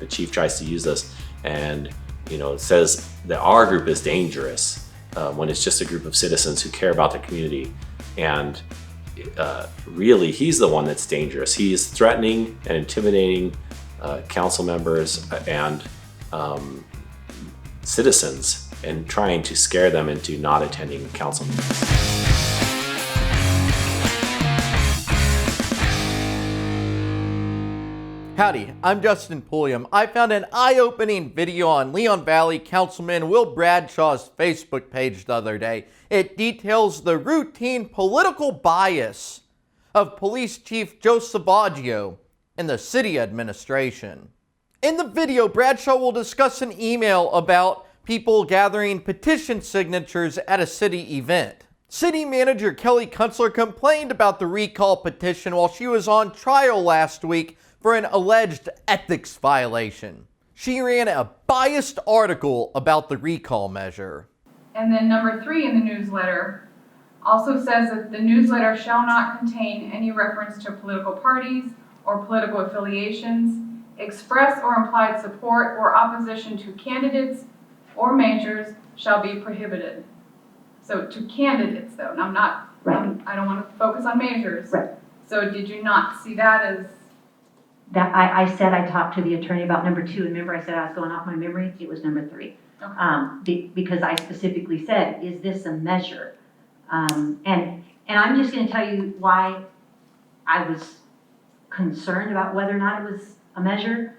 The chief tries to use this and, says that our group is dangerous when it's just a group of citizens who care about the community. And really, he's the one that's dangerous. He is threatening and intimidating council members and citizens and trying to scare them into not attending council meetings. Howdy, I'm Justin Pulliam. I found an eye-opening video on Leon Valley Councilman Will Bradshaw's Facebook page the other day. It details the routine political bias of Police Chief Joe Salvaggio in the city administration. In the video, Bradshaw will discuss an email about people gathering petition signatures at a city event. City Manager Kelly Kuenstler complained about the recall petition while she was on trial last week for an alleged ethics violation. She ran a biased article about the recall measure. And then number 3 in the newsletter also says that the newsletter shall not contain any reference to political parties or political affiliations, express or implied support or opposition to candidates or measures shall be prohibited. So to candidates though, and I don't want to focus on measures. Right. So did you not see that as? That I said I talked to the attorney about number 2. Remember I said I was going off my memory? It was number 3. Okay. Because I specifically said, is this a measure? And I'm just going to tell you why I was concerned about whether or not it was a measure.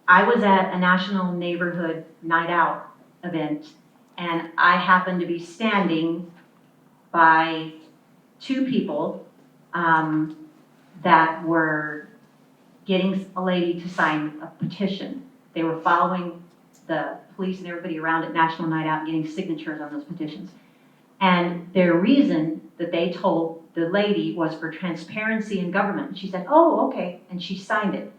I was at a national neighborhood night out event, and I happened to be standing by 2 people that were getting a lady to sign a petition. They were following the police and everybody around at National Night Out getting signatures on those petitions. And their reason that they told the lady was for transparency in government. And she said, oh, okay, and she signed it.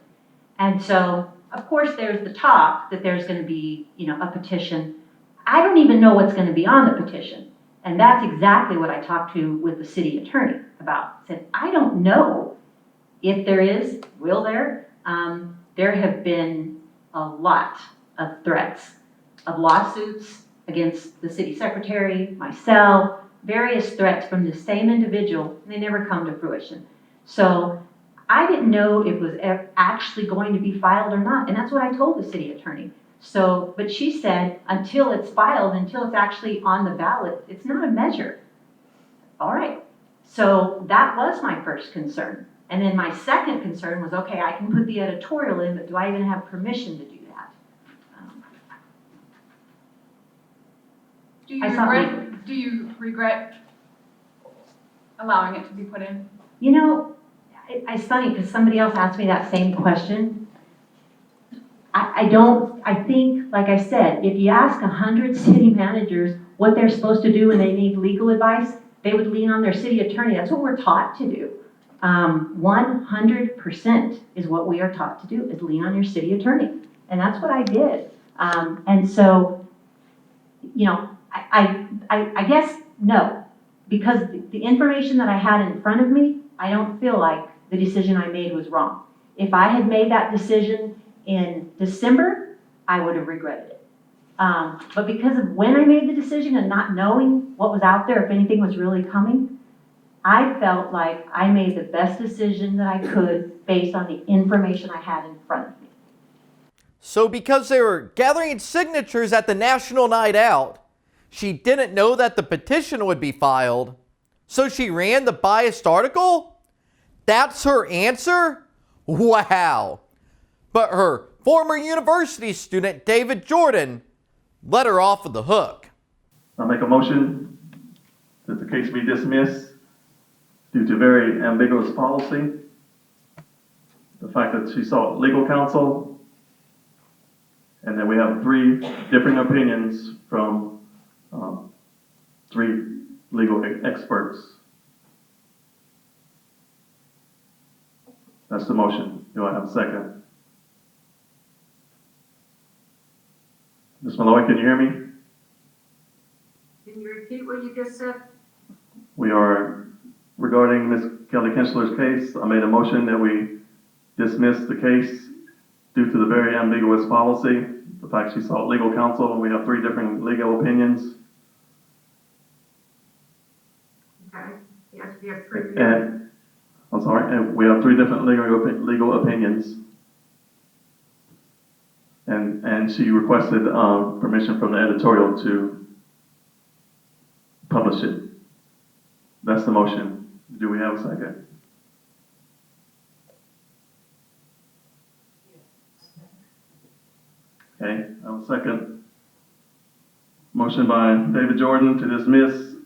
And so, of course, there's the talk that there's going to be, a petition. I don't even know what's going to be on the petition. And that's exactly what I talked to with the city attorney about. I said, I don't know if there is, will there? There have been a lot of threats of lawsuits against the city secretary, myself, various threats from the same individual, and they never come to fruition. So I didn't know if it was actually going to be filed or not, and that's what I told the city attorney. So, but she said, until it's filed, until it's actually on the ballot, it's not a measure. All right, so that was my first concern. And then my second concern was, okay, I can put the editorial in, but do I even have permission to do that? Do you regret allowing it to be put in? It's funny because somebody else asked me that same question. I think, like I said, if you ask 100 city managers what they're supposed to do when they need legal advice, they would lean on their city attorney. That's what we're taught to do. 100% is what we are taught to do, is lean on your city attorney. And that's what I did. And so, I guess no, because the information that I had in front of me, I don't feel like the decision I made was wrong. If I had made that decision in December, I would have regretted it. But because of when I made the decision and not knowing what was out there, if anything was really coming, I felt like I made the best decision that I could based on the information I had in front of me. So because they were gathering signatures at the National Night Out, she didn't know that the petition would be filed, so she ran the biased article? That's her answer? Wow. But her former university student, David Jordan, let her off of the hook. I make a motion that the case be dismissed due to very ambiguous policy, the fact that she sought legal counsel, and that we have 3 different opinions from 3 legal experts. That's the motion. Do I have a second? Ms. Malloy, can you hear me? Can you repeat what you just said? We are, regarding Ms. Kelly Kuenstler's case, I made a motion that we dismiss the case due to the very ambiguous policy, the fact she sought legal counsel, and we have 3 different legal opinions. Okay, yes, you have 3. And, I'm sorry, and we have 3 different legal opinions. And she requested permission from the editorial to publish it. That's the motion. Do we have a second? Okay, I have a second. Motion by David Jordan to dismiss.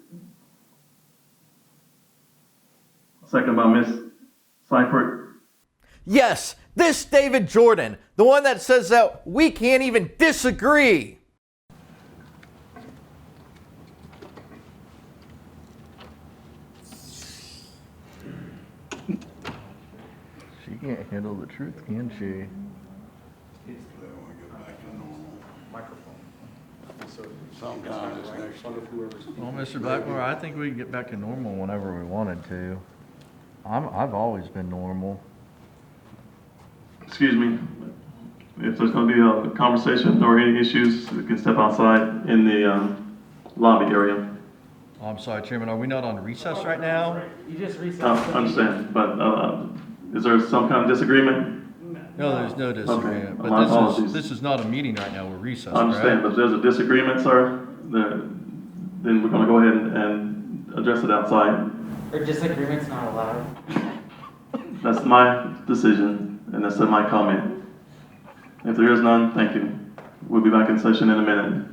Second by Ms. Seifert. Yes, this David Jordan, the one that says that we can't even disagree. She can't handle the truth, can she? Well, Mr. Blackmore, I think we can get back to normal whenever we wanted to. I've always been normal. Excuse me. If there's going to be a conversation or any issues, we can step outside in the lobby area. Oh, I'm sorry, Chairman, are we not on recess right now? You just recessed. I understand, but is there some kind of disagreement? No, there's no disagreement. Okay, But my apologies. this is not a meeting right now, we're recessed, I understand, right? but if there's a disagreement, sir, then we're going to go ahead and address it outside. Or disagreement's not allowed. That's my decision, and that's my comment. If there is none, thank you. We'll be back in session in a minute.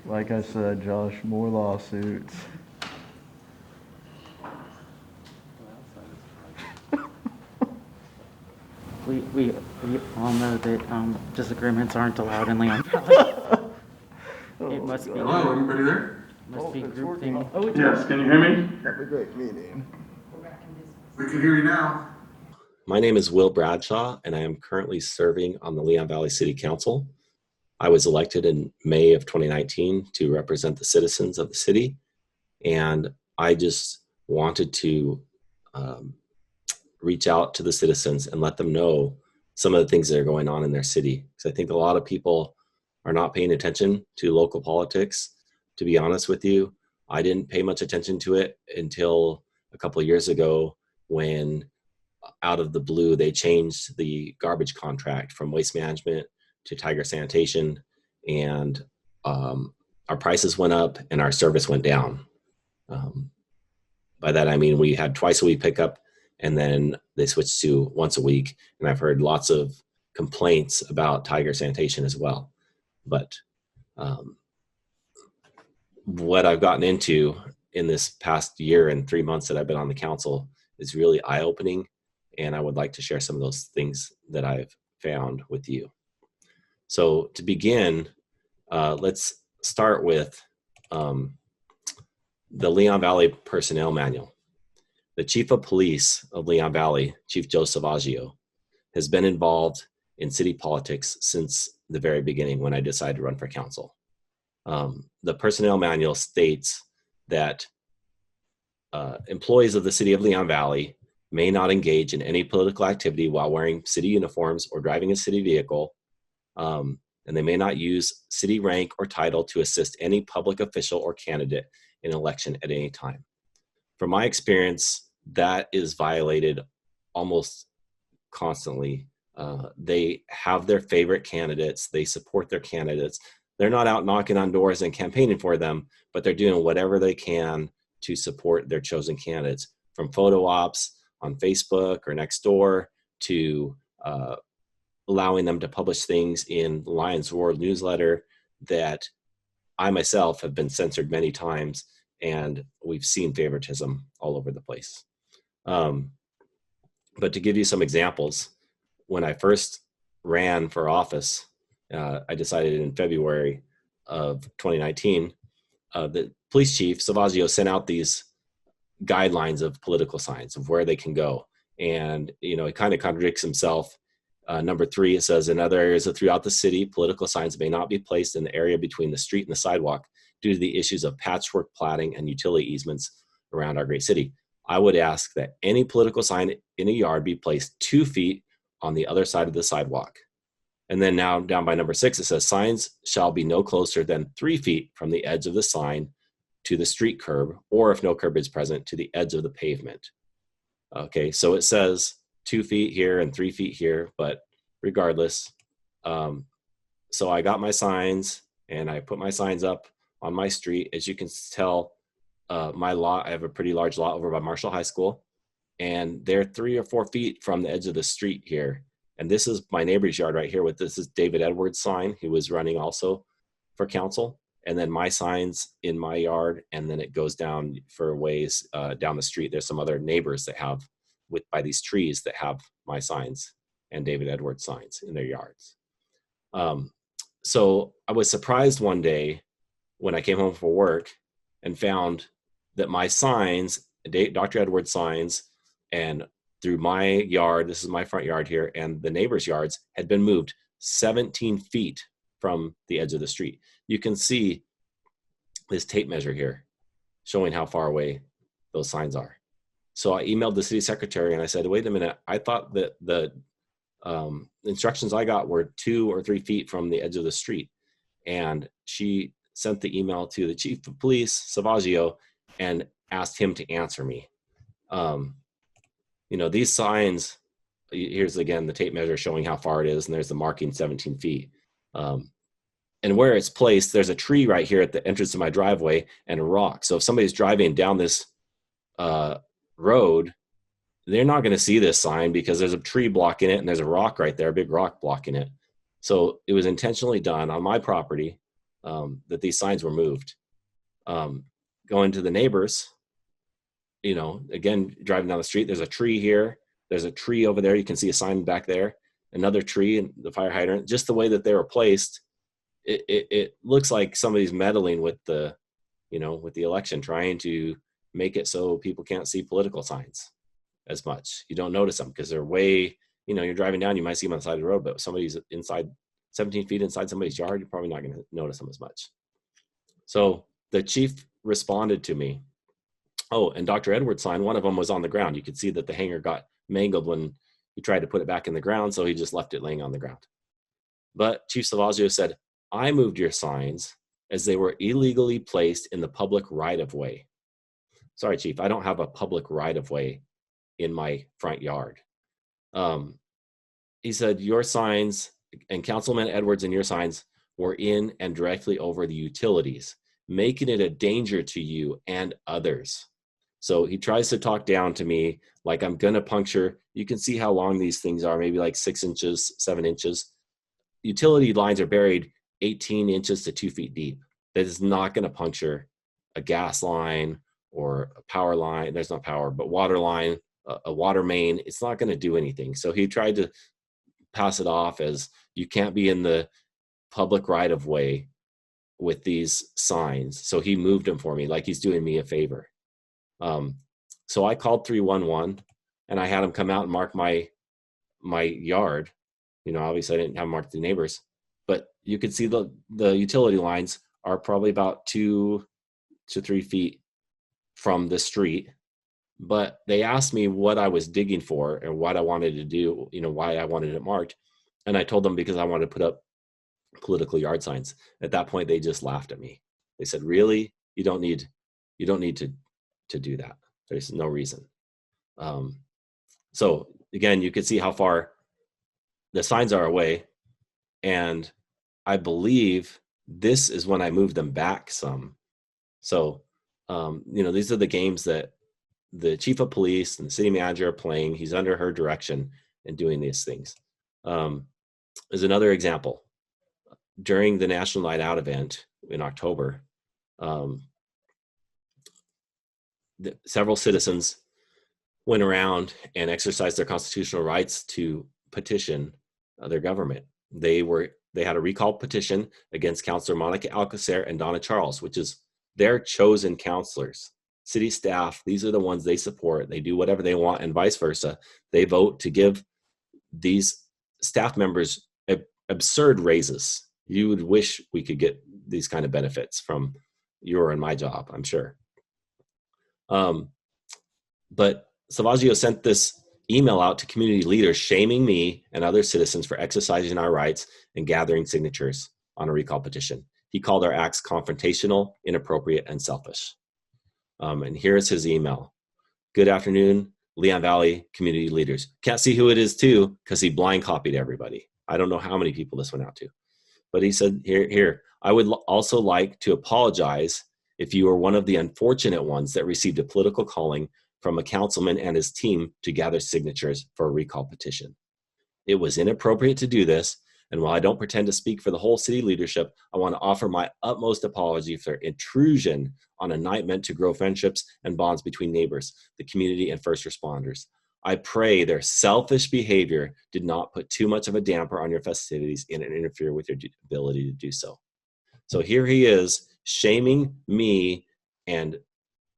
Like I said, Josh, more lawsuits. We all know that disagreements aren't allowed in Leon Valley. It must be. Hello, everybody there? Must be group thing. Yes, can you hear me? That'd be a great meeting. We can hear you now. My name is Will Bradshaw, and I am currently serving on the Leon Valley City Council. I was elected in May of 2019 to represent the citizens of the city, and I just wanted to reach out to the citizens and let them know some of the things that are going on in their city. Because I think a lot of people are not paying attention to local politics. To be honest with you, I didn't pay much attention to it until a couple of years ago when out of the blue they changed the garbage contract from Waste Management to Tiger Sanitation, and our prices went up and our service went down. By that I mean we had twice a week pickup, and then they switched to once a week, and I've heard lots of complaints about Tiger Sanitation as well. But what I've gotten into in this past year and 3 months that I've been on the council is really eye-opening, and I would like to share some of those things that I've found with you. So to begin, let's start with the Leon Valley Personnel Manual. The Chief of Police of Leon Valley, Chief Joe Salvaggio, has been involved in city politics since the very beginning when I decided to run for council. The Personnel Manual states that employees of the City of Leon Valley may not engage in any political activity while wearing city uniforms or driving a city vehicle, and they may not use city rank or title to assist any public official or candidate in an election at any time. From my experience, that is violated almost constantly. They have their favorite candidates. They support their candidates. They're not out knocking on doors and campaigning for them, but they're doing whatever they can to support their chosen candidates, from photo ops on Facebook or Nextdoor to allowing them to publish things in Lions World newsletter that I myself have been censored many times, and we've seen favoritism all over the place. But to give you some examples, when I first ran for office, I decided in February of 2019, the police chief, Salvaggio, sent out these guidelines of political signs of where they can go. And, you know, it kind of contradicts himself. Number 3, it says, in other areas throughout the city, political signs may not be placed in the area between the street and the sidewalk due to the issues of patchwork platting and utility easements around our great city. I would ask that any political sign in a yard be placed 2 feet on the other side of the sidewalk. And then now down by number 6, it says signs shall be no closer than 3 feet from the edge of the sign to the street curb, or if no curb is present, to the edge of the pavement. Okay, so it says 2 feet here and 3 feet here, but regardless, so I got my signs and I put my signs up on my street. As you can tell, my lot, I have a pretty large lot over by Marshall High School, and they're 3 or 4 feet from the edge of the street here. And this is my neighbor's yard right here. With this is David Edwards' sign. He was running also for council. And then my signs in my yard, and then it goes down for ways down the street. There's some other neighbors that have, by these trees, that have my signs and David Edwards signs in their yards. So I was surprised one day when I came home from work and found that my signs, Dr. Edwards signs, and through my yard, this is my front yard here, and the neighbors' yards had been moved 17 feet from the edge of the street. You can see this tape measure here showing how far away those signs are. So I emailed the city secretary and I said, wait a minute, I thought that the instructions I got were 2 or 3 feet from the edge of the street. And she sent the email to the chief of police, Salvaggio, and asked him to answer me. These signs, here's again the tape measure showing how far it is, and there's the marking 17 feet. And where it's placed, there's a tree right here at the entrance to my driveway and a rock. So if somebody's driving down this road, they're not going to see this sign because there's a tree blocking it and there's a rock right there, a big rock blocking it. So it was intentionally done on my property that these signs were moved. Going to the neighbors, again, driving down the street, there's a tree here. There's a tree over there. You can see a sign back there, another tree and the fire hydrant. Just the way that they were placed, it looks like somebody's meddling with the election, trying to make it so people can't see political signs as much. You don't notice them because they're way, you're driving down, you might see them on the side of the road, but if somebody's inside 17 feet inside somebody's yard, you're probably not going to notice them as much. So the chief responded to me. Oh, and Dr. Edwards' sign, one of them was on the ground. You could see that the hanger got mangled when he tried to put it back in the ground, so he just left it laying on the ground. But Chief Salvaggio said, I moved your signs as they were illegally placed in the public right-of-way. Sorry, Chief, I don't have a public right-of-way in my front yard. He said, your signs, and Councilman Edwards and your signs, were in and directly over the utilities, making it a danger to you and others. So he tries to talk down to me like I'm going to puncture. You can see how long these things are, maybe like 6 inches, 7 inches. Utility lines are buried 18 inches to 2 feet deep. That is not going to puncture a gas line or a power line. There's not power, but water line, a water main. It's not going to do anything. So he tried to pass it off as you can't be in the public right of way with these signs. So he moved them for me like he's doing me a favor. So I called 311 and I had him come out and mark my yard. Obviously I didn't have marked the neighbors, but you could see the utility lines are probably about 2 to 3 feet from the street. But they asked me what I was digging for and what I wanted to do, why I wanted it marked. And I told them because I wanted to put up political yard signs. At that point, they just laughed at me. They said, really? You don't need to do that. There's no reason. So again, you can see how far the signs are away. And I believe this is when I moved them back some. So, these are the games that the chief of police and the city manager are playing. He's under her direction and doing these things. There's another example. During the National Night Out event in October, several citizens went around and exercised their constitutional rights to petition their government. They had a recall petition against Councilor Monica Alcacer and Donna Charles, which is their chosen counselors. City staff, these are the ones they support. They do whatever they want and vice versa. They vote to give these staff members absurd raises. You would wish we could get these kind of benefits from your and my job, I'm sure. But Salvaggio sent this email out to community leaders shaming me and other citizens for exercising our rights and gathering signatures on a recall petition. He called our acts confrontational, inappropriate, and selfish. And here's his email. Good afternoon, Leon Valley community leaders. Can't see who it is too, because he blind copied everybody. I don't know how many people this went out to. But he said, here, I would also like to apologize if you were one of the unfortunate ones that received a political calling from a councilman and his team to gather signatures for a recall petition. It was inappropriate to do this, and while I don't pretend to speak for the whole city leadership, I want to offer my utmost apology for intrusion on a night meant to grow friendships and bonds between neighbors, the community, and first responders. I pray their selfish behavior did not put too much of a damper on your festivities and interfere with your ability to do so. So here he is shaming me and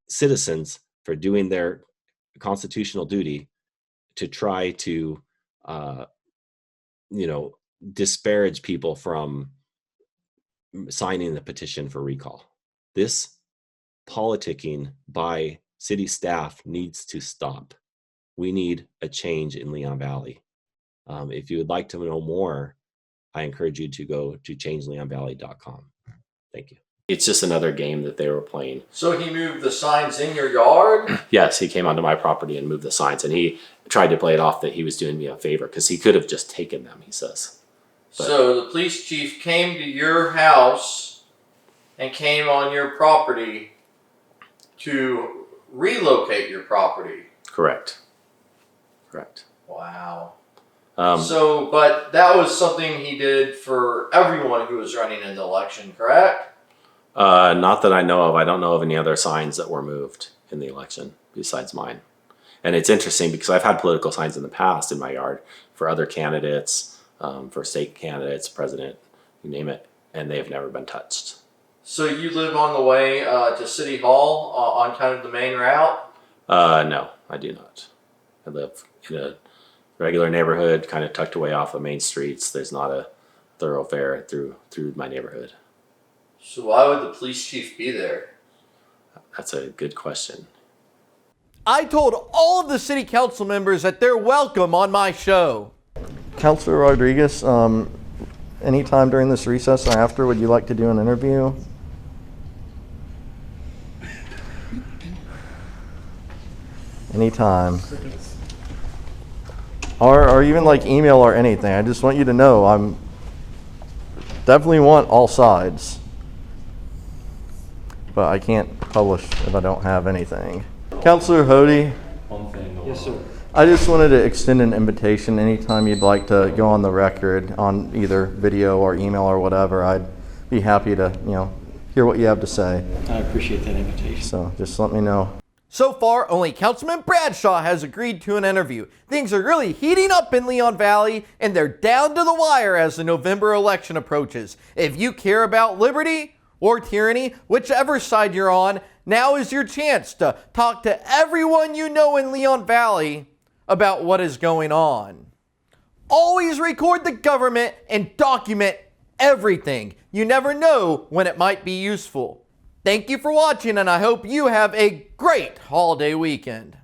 citizens for doing their constitutional duty to try to, disparage people from signing the petition for recall. This politicking by city staff needs to stop. We need a change in Leon Valley. If you would like to know more, I encourage you to go to changeleonvalley.com. Thank you. It's just another game that they were playing. So he moved the signs in your yard? Yes, he came onto my property and moved the signs, and he tried to play it off that he was doing me a favor because he could have just taken them, he says. But so the police chief came to your house and came on your property to relocate your property. Correct. Wow. So, but that was something he did for everyone who was running in the election, correct? not that I know of. I don't know of any other signs that were moved in the election besides mine. And it's interesting because I've had political signs in the past in my yard for other candidates, for state candidates, president, you name it, and they have never been touched. So you live on the way to City Hall on kind of the main route? No, I do not. I live in a regular neighborhood, kind of tucked away off the main streets. There's not a thoroughfare through my neighborhood. So why would the police chief be there? That's a good question. I told all of the city council members that they're welcome on my show. Councilor Rodriguez, anytime during this recess or after, would you like to do an interview? Anytime. Or even like email or anything. I just want you to know I'm definitely want all sides. But I can't publish if I don't have anything. Councilor Hody. Yes, sir. I just wanted to extend an invitation anytime you'd like to go on the record on either video or email or whatever. I'd be happy to, hear what you have to say. I appreciate that invitation. So just let me know. So far, only Councilman Bradshaw has agreed to an interview. Things are really heating up in Leon Valley, and they're down to the wire as the November election approaches. If you care about liberty or tyranny, whichever side you're on, now is your chance to talk to everyone you know in Leon Valley about what is going on. Always record the government and document everything. You never know when it might be useful. Thank you for watching, and I hope you have a great holiday weekend.